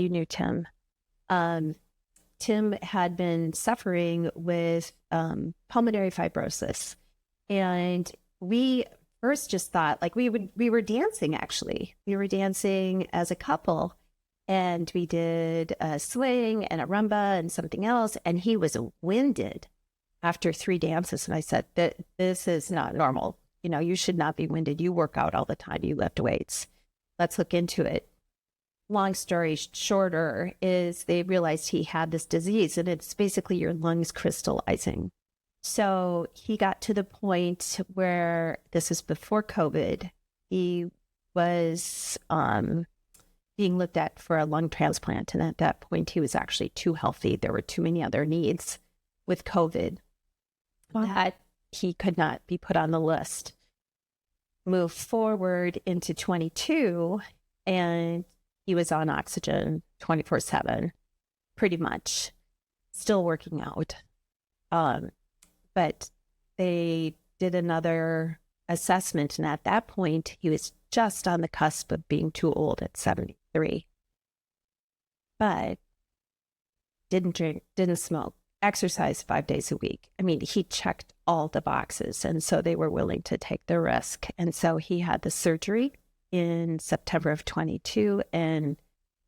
You knew Tim. Um, Tim had been suffering with pulmonary fibrosis. And we first just thought like we were dancing actually. We were dancing as a couple and we did a swing and a rumba and something else. And he was winded after 3 dances. And I said that this is not normal. You know, you should not be winded. You work out all the time. You lift weights. Let's look into it. Long story shorter is they realized he had this disease and it's basically your lungs crystallizing. So he got to the point where this is before COVID. He was being looked at for a lung transplant. And at that point, he was actually too healthy. There were too many other needs with COVID that he could not be put on the list. Move forward into 22, and he was on oxygen 24/7, pretty much, still working out. But they did another assessment, and at that point, he was just on the cusp of being too old at 73. But didn't drink, didn't smoke, exercised 5 days a week. I mean, he checked all the boxes, and so they were willing to take the risk. And so he had the surgery in September of 22 and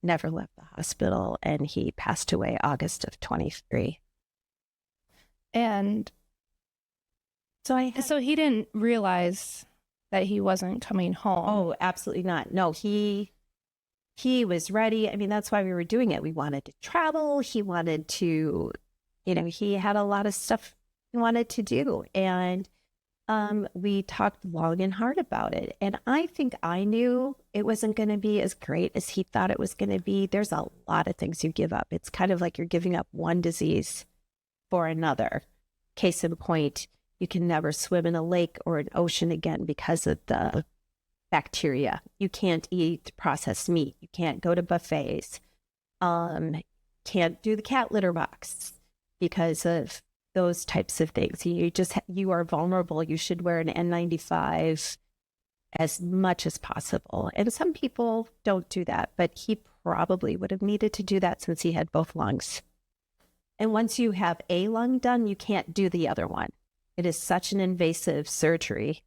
never left the hospital, and he passed away August of 23. And so he didn't realize that he wasn't coming home. Oh, absolutely not. No, he was ready. I mean, that's why we were doing it. We wanted to travel. He wanted to, you know, he had a lot of stuff he wanted to do. And we talked long and hard about it. And I think I knew it wasn't going to be as great as he thought it was going to be. There's a lot of things you give up. It's kind of like you're giving up one disease for another. Case in point, you can never swim in a lake or an ocean again because of the bacteria. You can't eat processed meat. You can't go to buffets. Can't do the cat litter box because of those types of things. You are vulnerable. You should wear an N95 as much as possible. And some people don't do that, but he probably would have needed to do that since he had both lungs. And once you have a lung done, you can't do the other one. It is such an invasive surgery